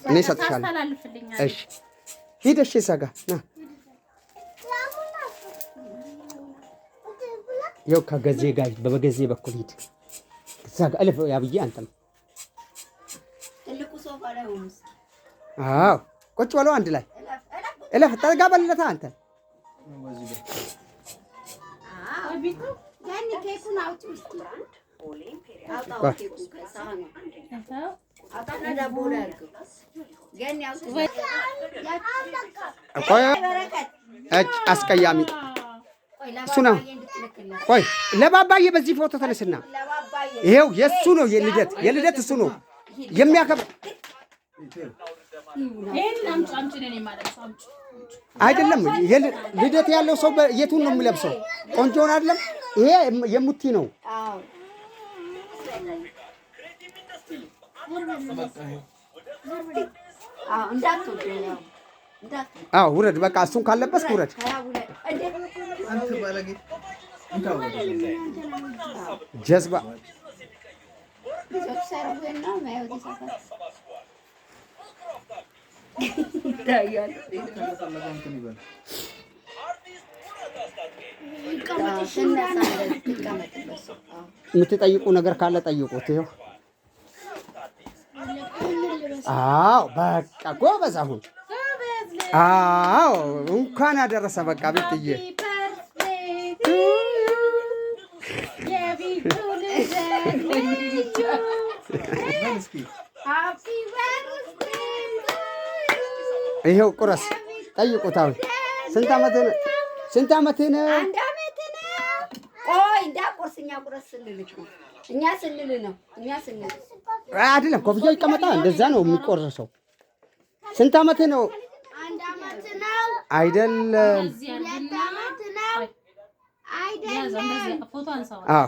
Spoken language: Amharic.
እኔ እሰጥሻለሁ። እሺ ሂደሽ ሰጋ ና ይኸው ከገዜ ጋር በገዜ በኩል ሂድ። እዛ ጋር እልፍ ያብዬ አንተም ትልቁ ሶፋ ላይ ሆነስ። አዎ ቁጭ በለው አንድ ላይ እለፍ። ጠጋ በለታ አንተ ያኔ ኬኩን አውጪ እስኪ አውጣው። ኬኩ ከሳህኑ አውጣና ዳቦ ላይ አድርገው። ያኔ አውጪ ቆይ አስቀያሚ እሱ ነው። ቆይ ለባባዬ በዚህ ፎቶ ተነስና ይሄው የእሱ ነው የልደት እሱ ነው የሚያከብር አይደለም። ልደት ያለው ሰው የቱን ነው የሚለብሰው? ቆንጆን አይደለም። ይሄ የሙቲ ነው። አዎ ውረድ፣ በቃ እሱን ካለበስክ ውረድ። ጀዝባ የምትጠይቁ ነገር ካለ ጠይቁት። ይኸው አዎ በቃ ጎበዝ። አሁን አዎ እንኳን ያደረሰ በቃ ቤትዬ ይኸው ቁረስ ጠይቁት። አሁን ስንት ዓመትህ ነው? ስንት ዓመትህ ነው? አንድ ዓመት ነው። ቆይ እንዳቆርስ እኛ ቁረስ ስንልክ ነው። እኛ ስንል ነው። እኛ ስንል አይደለም። ኮፍያው ይቀመጣ እንደዛ ነው የሚቆረሰው። ስንት ዓመትህ ነው? አንድ ዓመት ነው። አይደለም። ሁለት ዓመት ነው። አይደለም። ፎቶ አንሳው። አዎ